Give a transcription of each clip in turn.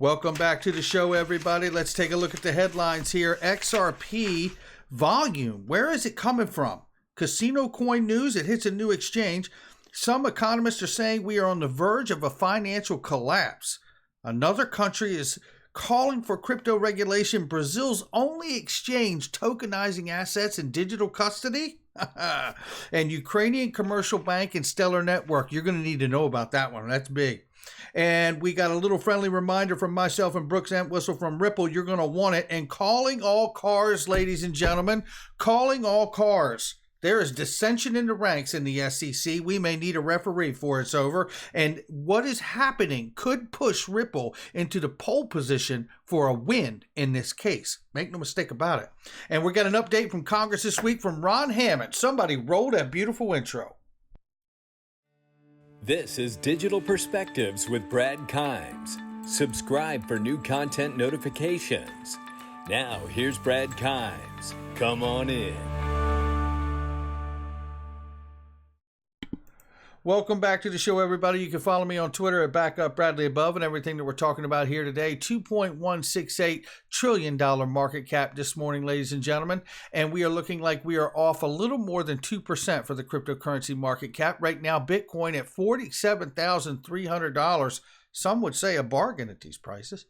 Welcome back to the show, everybody. Let's take a look at the headlines here. XRP volume. Where is it coming from? Casino coin news. It hits a new exchange. Some economists are saying we are on the verge of a financial collapse. Another country is calling for crypto regulation. Brazil's only exchange tokenizing assets in digital custody. And Ukrainian commercial bank and Stellar Network. You're going to need to know about that one. That's big. And we got a little friendly reminder from myself and Brooks Entwistle from Ripple. You're going to want it. And calling all cars, ladies and gentlemen, calling all cars. There is dissension in the ranks in the SEC. We may need a referee before it's over. And what is happening could push Ripple into the pole position for a win in this case. Make no mistake about it. And we got an update from Congress this week from Ron Hammond. Somebody roll that beautiful intro. This is Digital Perspectives with Brad Kimes. Subscribe for new content notifications. Now, here's Brad Kimes. Come on in. Welcome back to the show, everybody. You can follow me on Twitter at BackUpBradleyAbove, and everything that we're talking about here today. $2.168 trillion market cap this morning, ladies and gentlemen. And we are looking like we are off a little more than 2% for the cryptocurrency market cap. Right now, Bitcoin at $47,300. Some would say a bargain at these prices.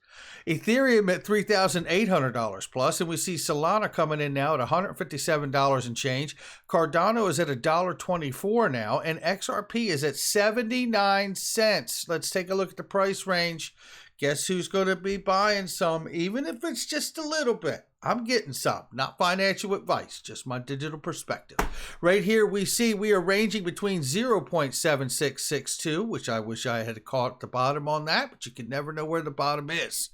Ethereum at $3,800 plus, and we see Solana coming in now at $157 and change. Cardano is at $1.24 now, and XRP is at 79 cents. Let's take a look at the price range. Guess who's going to be buying some, even if it's just a little bit? I'm getting some, not financial advice, just my digital perspective. Right here we see we are ranging between 0.7662, which I wish I had caught the bottom on that, but you can never know where the bottom is.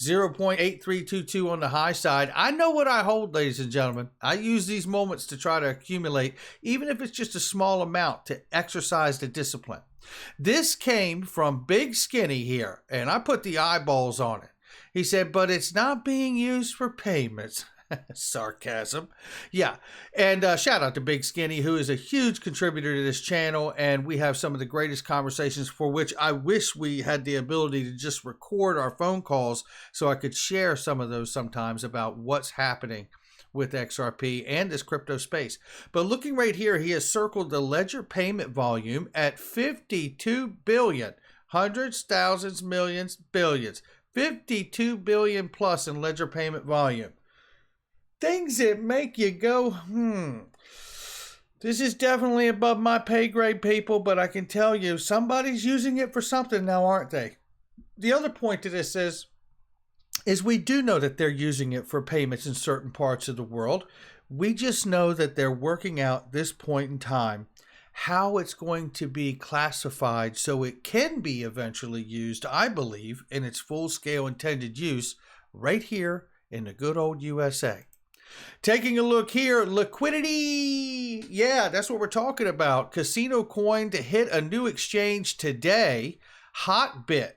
0.8322 on the high side. I know what I hold, ladies and gentlemen. I use these moments to try to accumulate, even if it's just a small amount, to exercise the discipline. This came from Big Skinny here, and I put the eyeballs on it. He said, but it's not being used for payments. Sarcasm. Yeah. And shout out to Big Skinny, who is a huge contributor to this channel. And we have some of the greatest conversations, for which I wish we had the ability to just record our phone calls so I could share some of those sometimes about what's happening with XRP and this crypto space. But looking right here, he has circled the ledger payment volume at 52 billion. Hundreds, thousands, millions, billions. 52 billion plus in ledger payment volume. Things that make you go, this is definitely above my pay grade, people, but I can tell you somebody's using it for something now, aren't they? The other point to this is we do know that they're using it for payments in certain parts of the world. We just know that they're working out this point in time how it's going to be classified so it can be eventually used, I believe, in its full-scale intended use right here in the good old USA. Taking a look here, liquidity. Yeah, that's what we're talking about. Casino coin to hit a new exchange today. Hotbit.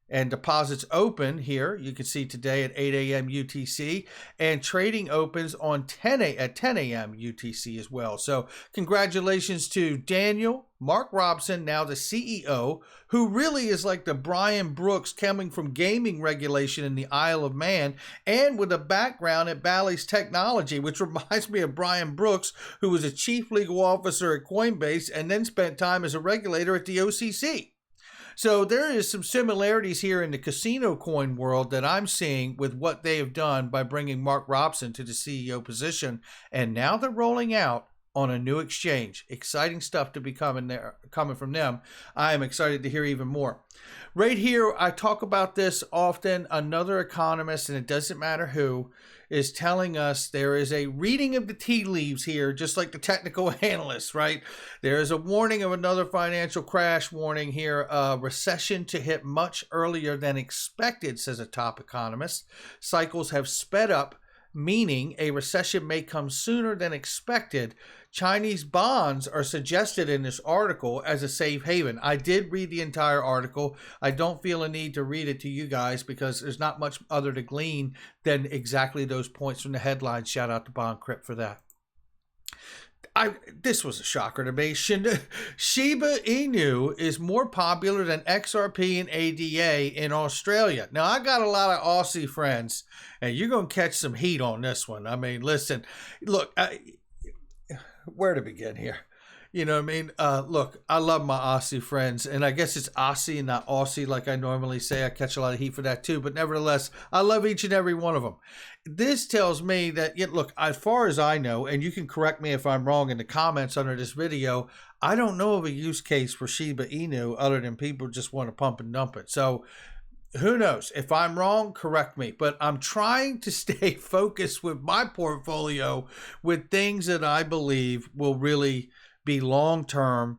And deposits open here. You can see today at 8 a.m. UTC, and trading opens on 10 a.m. UTC as well. So congratulations to Daniel, Mark Robson, now the CEO, who really is like the Brian Brooks coming from gaming regulation in the Isle of Man, and with a background at Bally's Technology, which reminds me of Brian Brooks, who was a chief legal officer at Coinbase and then spent time as a regulator at the OCC. So there is some similarities here in the casino coin world that I'm seeing with what they have done by bringing Mark Robson to the CEO position. And now they're rolling out on a new exchange. Exciting stuff to be coming from them. I am excited to hear even more. Right here, I talk about this often. Another economist, and it doesn't matter who, is telling us there is a reading of the tea leaves here, just like the technical analysts, right? There is a warning of another financial crash warning here, a recession to hit much earlier than expected, says a top economist. Cycles have sped up, meaning a recession may come sooner than expected. Chinese bonds are suggested in this article as a safe haven. I did read the entire article. I don't feel a need to read it to you guys because there's not much other to glean than exactly those points from the headline. Shout out to Bond Crypt for that. This was a shocker to me. Shiba Inu is more popular than XRP and ADA in Australia. Now, I got a lot of Aussie friends, and you're going to catch some heat on this one. I mean, listen, look, where to begin here? You know what I mean? Look, I love my Aussie friends, and I guess it's Aussie and not Aussie like I normally say. I catch a lot of heat for that too, but nevertheless, I love each and every one of them. This tells me that, look, as far as I know, and you can correct me if I'm wrong in the comments under this video, I don't know of a use case for Shiba Inu other than people just want to pump and dump it. So who knows? If I'm wrong, correct me. But I'm trying to stay focused with my portfolio with things that I believe will really be long-term,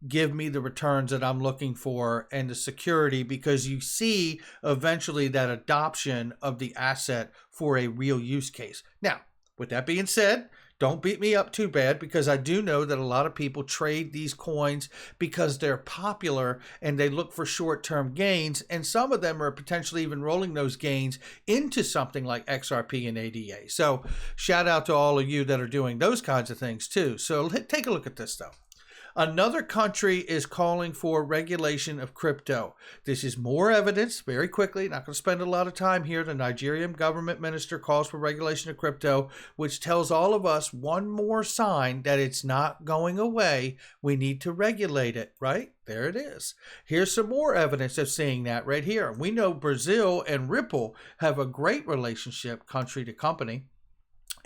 give me the returns that I'm looking for and the security, because you see eventually that adoption of the asset for a real use case. Now, with that being said, don't beat me up too bad, because I do know that a lot of people trade these coins because they're popular and they look for short-term gains, and some of them are potentially even rolling those gains into something like XRP and ADA. So shout out to all of you that are doing those kinds of things too. So take a look at this though. Another country is calling for regulation of crypto. This is more evidence, very quickly, not going to spend a lot of time here. The Nigerian government minister calls for regulation of crypto, which tells all of us one more sign that it's not going away. We need to regulate it, right? There it is. Here's some more evidence of seeing that right here. We know Brazil and Ripple have a great relationship, country to company.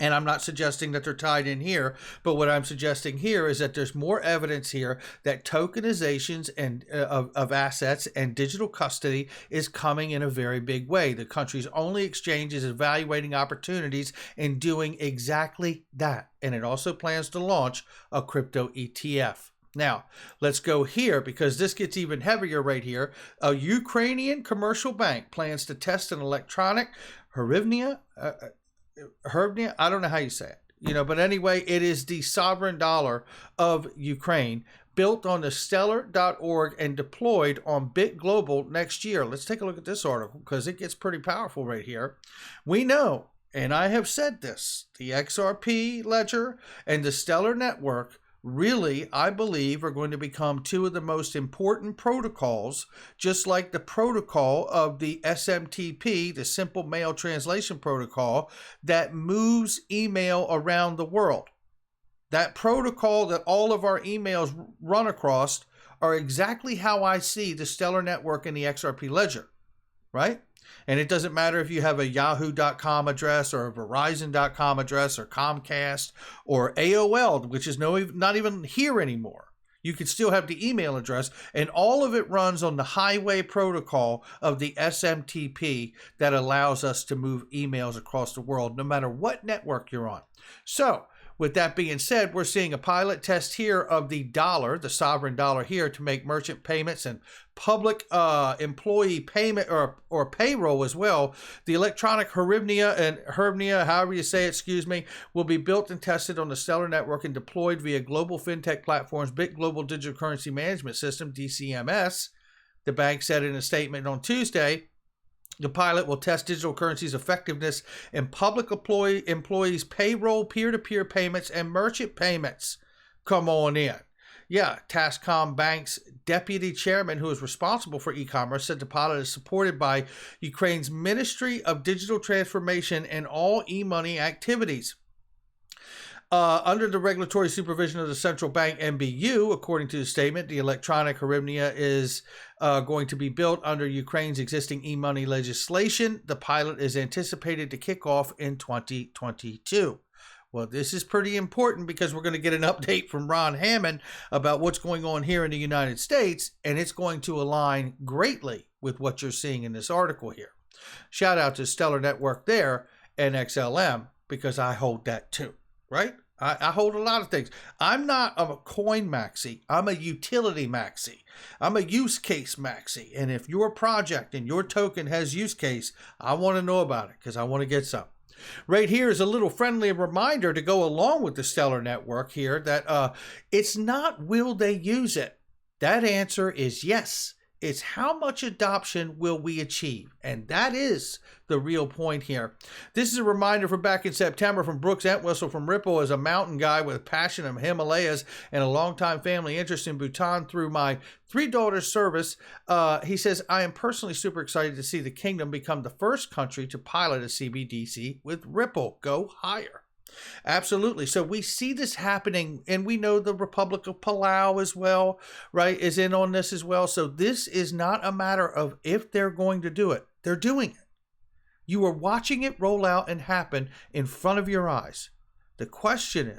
And I'm not suggesting that they're tied in here, but what I'm suggesting here is that there's more evidence here that tokenizations and of assets and digital custody is coming in a very big way. The country's only exchange is evaluating opportunities and doing exactly that. And it also plans to launch a crypto ETF. Now, let's go here, because this gets even heavier right here. A Ukrainian commercial bank plans to test an electronic hryvnia, I don't know how you say it, but anyway, it is the sovereign dollar of Ukraine, built on the stellar.org and deployed on BitGlobal next year. Let's take a look at this article, because it gets pretty powerful right here. We know, and I have said this, the XRP ledger and the Stellar network really, I believe, are going to become two of the most important protocols, just like the protocol of the SMTP, the Simple Mail Translation Protocol, that moves email around the world. That protocol that all of our emails run across are exactly how I see the Stellar Network and the XRP ledger, right? And it doesn't matter if you have a yahoo.com address or a verizon.com address or Comcast or AOL, which is not even here anymore. You can still have the email address, and all of it runs on the highway protocol of the SMTP that allows us to move emails across the world, no matter what network you're on. So, with that being said, we're seeing a pilot test here of the dollar, the sovereign dollar here, to make merchant payments and public employee payment or payroll as well. The electronic hryvnia, however you say it, will be built and tested on the Stellar network and deployed via global fintech platforms, BitGlobal Digital Currency Management System, DCMS. The bank said in a statement on Tuesday, the pilot will test digital currency's effectiveness in public employees' payroll, peer-to-peer payments, and merchant payments. Come on in. Yeah, Tascom Bank's deputy chairman, who is responsible for e-commerce, said the pilot is supported by Ukraine's Ministry of Digital Transformation and all e-money activities. Under the regulatory supervision of the central bank MBU, according to the statement, the electronic hryvnia is going to be built under Ukraine's existing e-money legislation. The pilot is anticipated to kick off in 2022. Well, this is pretty important, because we're going to get an update from Ron Hammond about what's going on here in the United States, and it's going to align greatly with what you're seeing in this article here. Shout out to Stellar Network there and XLM, because I hold that too. Right? I hold a lot of things. I'm not a coin maxi. I'm a utility maxi. I'm a use case maxi. And if your project and your token has use case, I want to know about it, because I want to get some. Right here is a little friendly reminder to go along with the Stellar network here that it's not will they use it. That answer is yes. It's how much adoption will we achieve? And that is the real point here. This is a reminder from back in September from Brooks Entwistle from Ripple. As a mountain guy with a passion of Himalayas and a longtime family interest in Bhutan through my 3 daughters' service, he says, I am personally super excited to see the kingdom become the first country to pilot a CBDC with Ripple. Go higher. Absolutely. So we see this happening, and we know the Republic of Palau as well, right, is in on this as well. So this is not a matter of if they're going to do it. They're doing it. You are watching it roll out and happen in front of your eyes. The question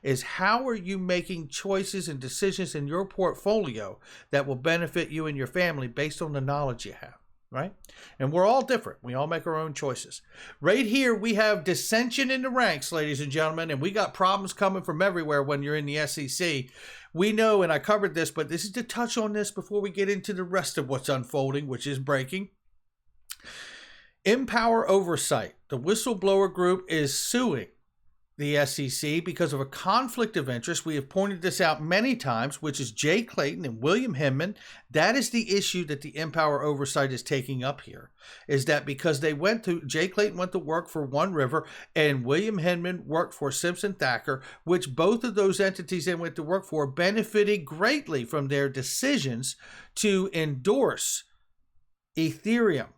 is how are you making choices and decisions in your portfolio that will benefit you and your family based on the knowledge you have? Right? And we're all different. We all make our own choices. Right here, we have dissension in the ranks, ladies and gentlemen, and we got problems coming from everywhere when you're in the SEC. We know, and I covered this, but this is to touch on this before we get into the rest of what's unfolding, which is breaking. Empower Oversight, the whistleblower group, is suing the SEC because of a conflict of interest. We have pointed this out many times, which is Jay Clayton and William Hammond. That is the issue that the Empower Oversight is taking up here, is that because Jay Clayton went to work for One River and William Hammond worked for Simpson Thacker, which both of those entities they went to work for benefited greatly from their decisions to endorse Ethereum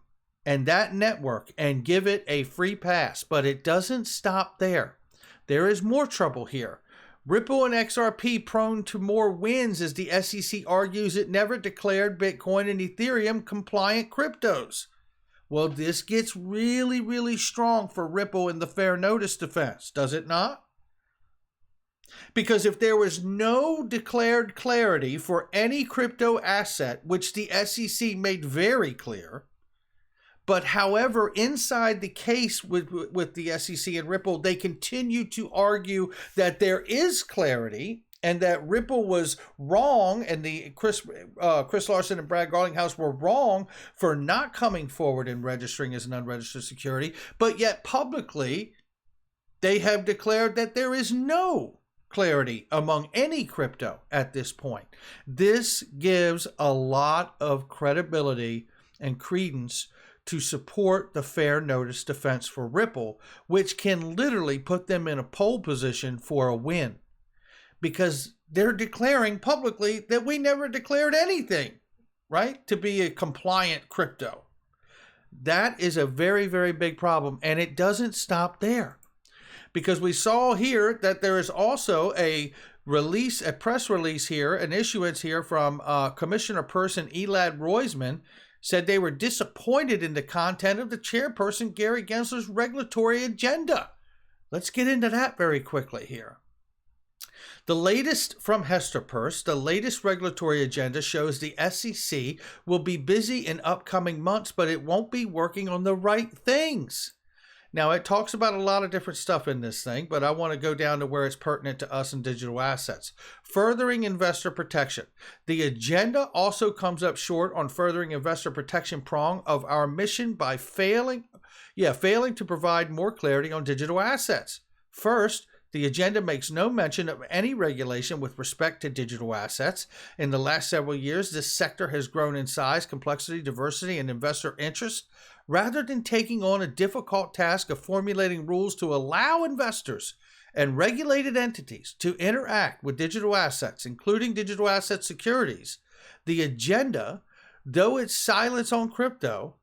and that network and give it a free pass. But it doesn't stop there. There is more trouble here. Ripple and XRP prone to more wins as the SEC argues it never declared Bitcoin and Ethereum compliant cryptos. Well, this gets really, really strong for Ripple in the fair notice defense, does it not? Because if there was no declared clarity for any crypto asset, which the SEC made very clear, but however, inside the case with the SEC and Ripple, they continue to argue that there is clarity and that Ripple was wrong and the Chris Larson and Brad Garlinghouse were wrong for not coming forward and registering as an unregistered security. But yet publicly, they have declared that there is no clarity among any crypto at this point. This gives a lot of credibility and credence to support the fair notice defense for Ripple, which can literally put them in a pole position for a win, because they're declaring publicly that we never declared anything, right, to be a compliant crypto. That is a very, very big problem, and it doesn't stop there, because we saw here that there is also a press release here, an issuance here from Commissioner Person Elad Roisman, said they were disappointed in the content of the chairperson Gary Gensler's regulatory agenda. Let's get into that very quickly here. The latest from Hester Peirce, the latest regulatory agenda shows the SEC will be busy in upcoming months, but it won't be working on the right things. Now, it talks about a lot of different stuff in this thing, but I want to go down to where it's pertinent to us in digital assets. Furthering investor protection. The agenda also comes up short on furthering investor protection prong of our mission by failing to provide more clarity on digital assets. First, the agenda makes no mention of any regulation with respect to digital assets. In the last several years, this sector has grown in size, complexity, diversity, and investor interest. Rather than taking on a difficult task of formulating rules to allow investors and regulated entities to interact with digital assets, including digital asset securities, the agenda, though its silence on crypto,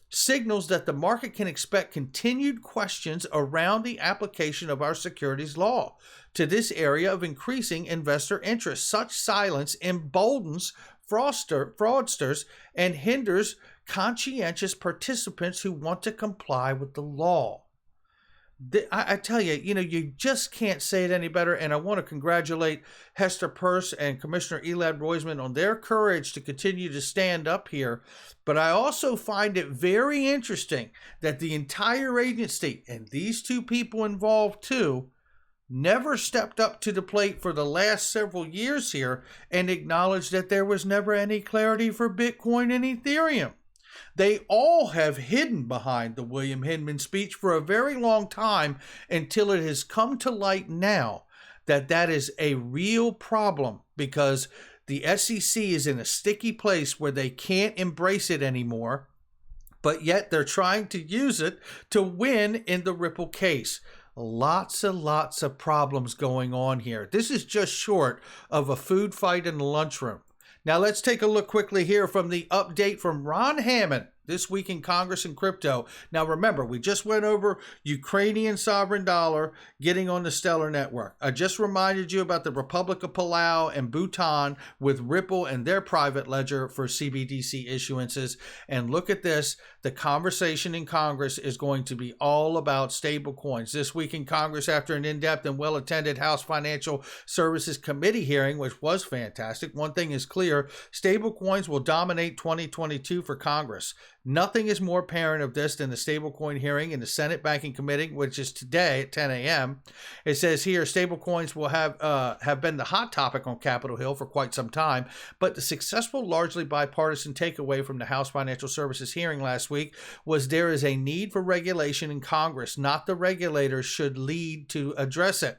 signals that the market can expect continued questions around the application of our securities law to this area of increasing investor interest. Such silence emboldens fraudsters and hinders conscientious participants who want to comply with the law. I tell you, you just can't say it any better. And I want to congratulate Hester Peirce and Commissioner Elad Roisman on their courage to continue to stand up here. But I also find it very interesting that the entire agency, and these two people involved too, never stepped up to the plate for the last several years here and acknowledged that there was never any clarity for Bitcoin and Ethereum. They all have hidden behind the William Hammond speech for a very long time until it has come to light now that that is a real problem, because The SEC is in a sticky place where they can't embrace it anymore, but yet they're trying to use it to win in the Ripple case. Lots of problems going on here. This is just short of a food fight in the lunchroom. Now let's take a look quickly here from the update from Ron Hammond this week in Congress and crypto. Now remember, we just went over Ukrainian sovereign dollar getting on the Stellar network. I just reminded you about the Republic of Palau and Bhutan with Ripple and their private ledger for CBDC issuances. And look at this, the conversation in Congress is going to be all about stable coins. This week in Congress, after an in-depth and well-attended House Financial Services Committee hearing, which was fantastic, one thing is clear, stable coins will dominate 2022 for Congress. Nothing is more apparent of this than the stablecoin hearing in the Senate Banking Committee, which is today at 10 a.m. It says here stablecoins will have been the hot topic on Capitol Hill for quite some time, but the successful, largely bipartisan takeaway from the House Financial Services hearing last week was there is a need for regulation in Congress, not the regulators should lead to address it.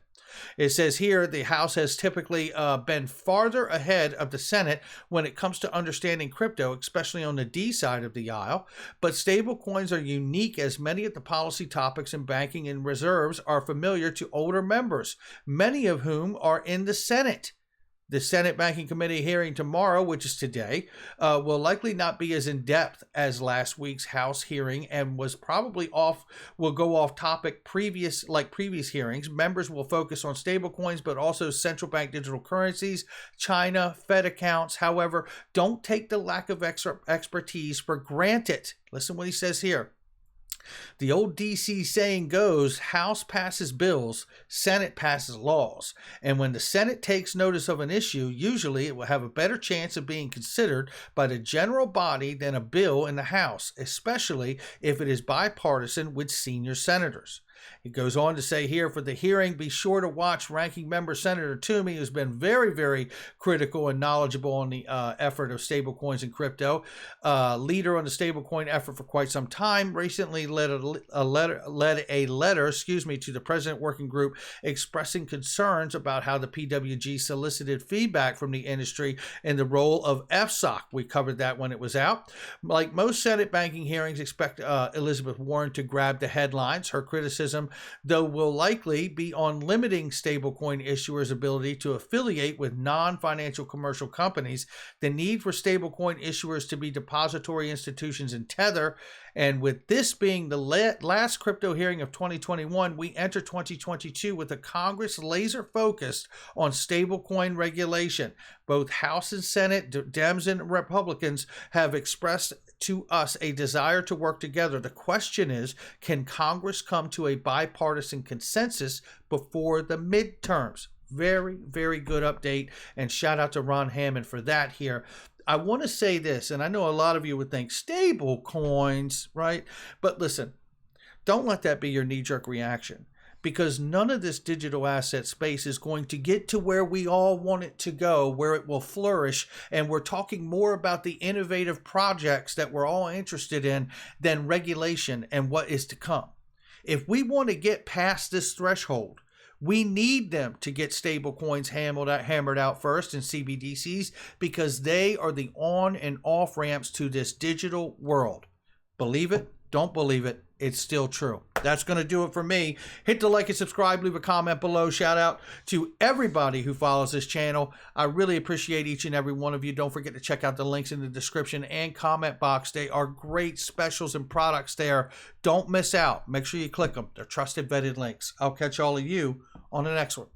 It says here the House has typically been farther ahead of the Senate when it comes to understanding crypto, especially on the D side of the aisle. But stable coins are unique as many of the policy topics in banking and reserves are familiar to older members, many of whom are in the Senate. The Senate Banking Committee hearing tomorrow, which is today, will likely not be as in-depth as last week's House hearing and will go off topic previous hearings. Members will focus on stablecoins, but also central bank digital currencies, China, Fed accounts. However, don't take the lack of expertise for granted. Listen what he says here. The old DC saying goes, House passes bills, Senate passes laws. And when the Senate takes notice of an issue, usually it will have a better chance of being considered by the general body than a bill in the House, especially if it is bipartisan with senior senators. It goes on to say here, for the hearing, be sure to watch Ranking Member Senator Toomey, who's been very critical and knowledgeable on the effort of stablecoins and crypto. Leader on the stablecoin effort for quite some time, recently led a letter to the President Working Group expressing concerns about how the PWG solicited feedback from the industry in the role of FSOC. We covered that when it was out. Like most Senate banking hearings, expect Elizabeth Warren to grab the headlines. Her criticism, though, will likely be on limiting stablecoin issuers' ability to affiliate with non-financial commercial companies, the need for stablecoin issuers to be depository institutions in Tether, and with this being the last crypto hearing of 2021, we enter 2022 with a Congress laser focused on stablecoin regulation. Both House and Senate, Dems and Republicans, have expressed to us a desire to work together. The question is, can Congress come to a bipartisan consensus before the midterms? Very good update, and shout out to Ron Hammond for that here. I want to say this, and I know a lot of you would think stable coins, right? But listen, don't let that be your knee-jerk reaction, because none of this digital asset space is going to get to where we all want it to go, where it will flourish. And we're talking more about the innovative projects that we're all interested in than regulation and what is to come. If we want to get past this threshold, we need them to get stable coins hammered out first in CBDCs, because they are the on and off ramps to this digital world. Believe it, don't believe it, it's still true. That's going to do it for me. Hit the like and subscribe, leave a comment below. Shout out to everybody who follows this channel. I really appreciate each and every one of you. Don't forget to check out the links in the description and comment box. They are great specials and products there. Don't miss out. Make sure you click them. They're trusted, vetted links. I'll catch all of you on the next one.